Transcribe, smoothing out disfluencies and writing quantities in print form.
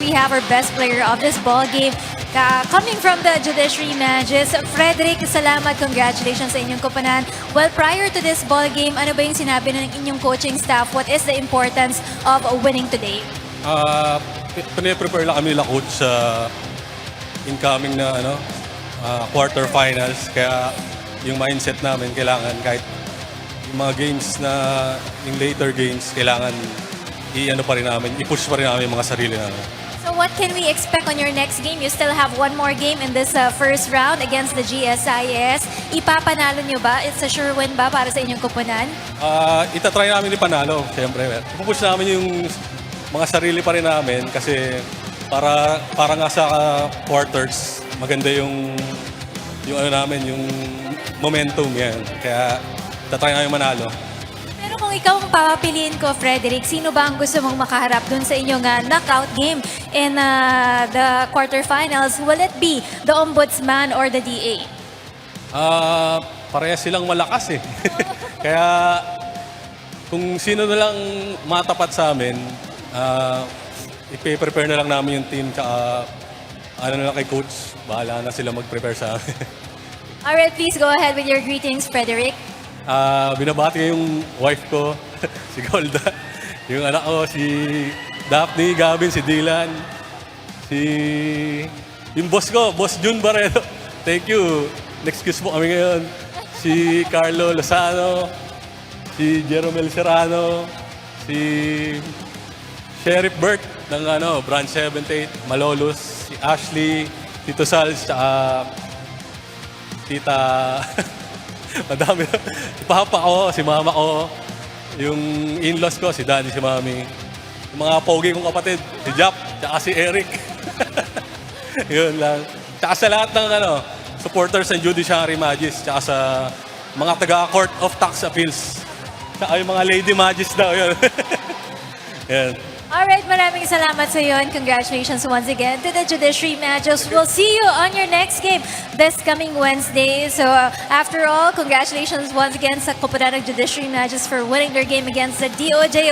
we have our best player of this ball game. Coming from the Judiciary Mages, Frederick, salamat, congratulations sa inyong koponan. Well, prior to this ball game, ano ba yung sinabi ng inyong coaching staff? What is the importance of winning today? Pine-prepare lang kami nila coach sa incoming na quarterfinals. Kaya yung mindset namin kailangan kahit yung mga games na yung later games kailangan i-push pa rin namin yung mga sarili namin. So what can we expect on your next game? You still have one more game in this first round against the GSIS. Ipapanalo nyo ba? It's a sure win ba para sa inyong koponan? Itatry namin ipanalo, siyempre. Ipupush namin yung mga sarili pa rin namin kasi para nga sa quarters, maganda yung momentum yan. Kaya itatry namin manalo. Pero kung ikaw ang papapiliin ko, Frederick, sino ba ang gusto mong makaharap dun sa inyong knockout game in the quarterfinals? Will it be the Ombudsman or the DA? Pareha silang malakas eh. Kaya kung sino na lang matapat sa amin, i-prepare na lang namin yung team tsaka na lang kay coach. Bahala na sila mag-prepare sa amin. Alright, please go ahead with your greetings, Frederick. Binabati ko yung wife ko, si Golda. Yung anak ko, si Daphne, Gavin, si Dylan. Yung boss ko, Boss Jun Barredo. Thank you. Next-excuse po kami ngayon. Si Carlo Lozano, si Jeromel Serrano, si Sheriff Bert ng Branch 78, Malolos, si Ashley, Tito Sals, tsaka Tita... Madami. Si papa ko, si mama ko, yung in-laws ko, si daddy, si mami. Yung mga pogi kong kapatid, si Jap, tsaka si Eric. Yun lang. Tsaka sa lahat ng supporters ng Judiciary Mages, tsaka sa mga taga-Court of Tax Appeals. Tsaka yung mga Lady Mages daw, yun. Yan. Alright, maraming salamat sa iyo and congratulations once again to the Judiciary Mages. We'll see you on your next game this coming Wednesday. So after all, congratulations once again sa koponan ng Judiciary Mages for winning their game against the DOJ